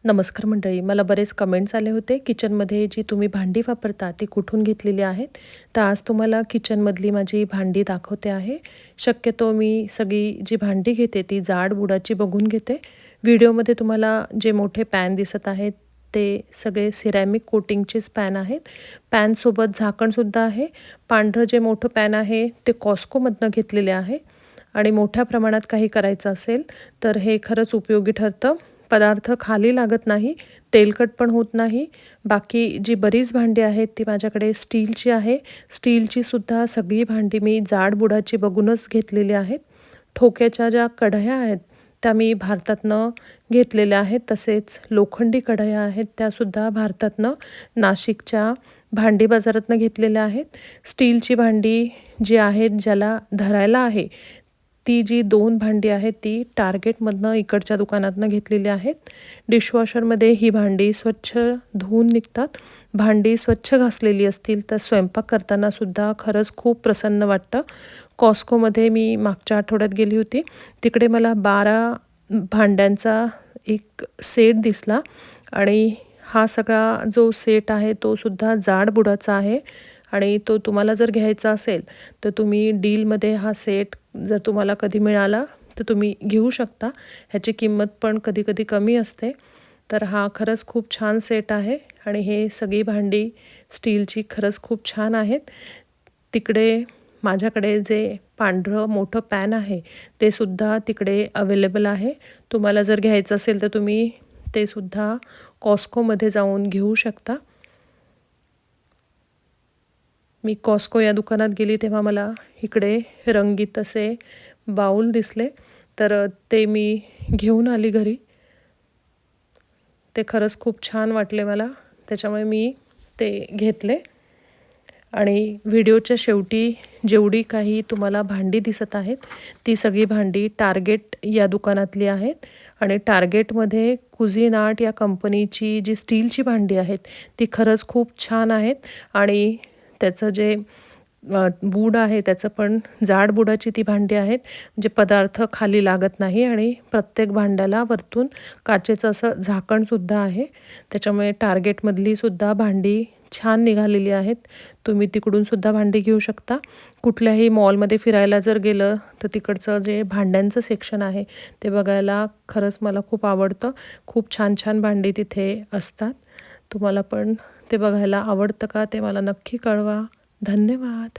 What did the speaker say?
नमस्कार मंडळी, मला बरेच कमेंट्स आले होते किचनमध्ये जी तुम्ही भांडी वापरता ती कुठून घेतलेली आहेत. तर आज तुम्हाला किचनमधली माझी भांडी दाखवते आहे. शक्यतो मी सगळी जी भांडी घेते ती जाड बुडाची बघून घेते. व्हिडिओमध्ये तुम्हाला जे मोठे पॅन दिसत आहेत ते सगळे सिरॅमिक कोटिंगचेच पॅन आहेत. पॅनसोबत झाकणसुद्धा आहे. पांढरं जे मोठं पॅन आहे ते कॉस्कोमधनं घेतलेले आहे आणि मोठ्या प्रमाणात काही करायचं असेल तर हे खरंच उपयोगी ठरतं. पदार्थ खाली लागत नाही, तेलकट पण होत नाही. बाकी जी बरीच भांडी आहेत ती माझ्याकडे स्टीलची आहे. स्टीलची सुद्धा सगळी भांडी मी जाड बुडाची बघूनच घेतलेली आहेत. ठोक्याच्या ज्या कढया आहेत त्या मी भारतातनं घेतलेल्या आहेत. तसेच लोखंडी कढया आहेत त्यासुद्धा भारतातनं नाशिकच्या भांडी बाजारातनं घेतलेल्या आहेत. स्टीलची भांडी जी आहेत ज्याला धरायला आहे ती जी 2 भांडी आहेत ती टार्गेटमधनं इकडच्या दुकानातनं घेतलेली आहेत. डिशवॉशरमध्ये ही भांडी स्वच्छ धुवून निघतात. भांडी स्वच्छ घासलेली असतील तर स्वयंपाक करतानासुद्धा खरंच खूप प्रसन्न वाटतं. कॉस्कोमध्ये मी मागच्या आठवड्यात गेली होती. तिकडे मला 12 भांड्यांचा एक सेट दिसला आणि हा सगळा जो सेट आहे तो सुद्धा जाड बुडाचा आहे आणि तो तुम्हाला जर घ्यायचा असेल तर तुम्ही डीलमध्ये हा सेट जर तुम्हाला कधी मिळाला तर तुम्ही घेऊ शकता. ह्याची किंमत पण कधी कधी कमी असते. तर हा खरंच खूप छान सेट आहे आणि हे सगळी भांडी स्टीलची खरंच खूप छान आहेत. तिकडे माझ्याकडे जे पांढरं मोठं पॅन आहे ते सुद्धा तिकडे अवेलेबल आहे. तुम्हाला जर घ्यायचं असेल तर तुम्ही ते सुद्धा कॉस्कोमध्ये जाऊन घेऊ शकता. मी कॉस्को या दुकानात गेली तेव्हा मला इकडे रंगीत असे बाऊल दिसले तर ते मी घेऊन आली घरी. ते खरंच खूप छान वाटले मला, त्याच्यामुळे मी ते घेतले. आणि व्हिडिओच्या शेवटी जेवढी काही तुम्हाला भांडी दिसत आहेत ती सगळी भांडी टार्गेट या दुकानातली आहेत आणि टार्गेटमध्ये कुझिन आर्ट या कंपनीची जी स्टीलची भांडी आहेत ती खरंच खूप छान आहेत आणि त्याचं जे बूड आहे त्याचं पण जाड बुडाची ती भांडी आहेत. जे पदार्थ खाली लागत नाही आणि प्रत्येक भांड्याला वरतून काचेचं असं झाकणसुद्धा आहे. त्याच्यामुळे टार्गेटमधली सुद्धा भांडी छान निघालेली आहेत. तुम्ही तिकडून सुद्धा भांडी घेऊ शकता. कुठल्याही मॉलमध्ये फिरायला जर गेलं तर तिकडचं जे भांड्यांचं सेक्शन आहे ते बघायला खरंच मला खूप आवडतं. खूप छान छान भांडी तिथे असतात. तुम्हाला पण ते बघायला आवडतं का ते मला नक्की कळवा. धन्यवाद.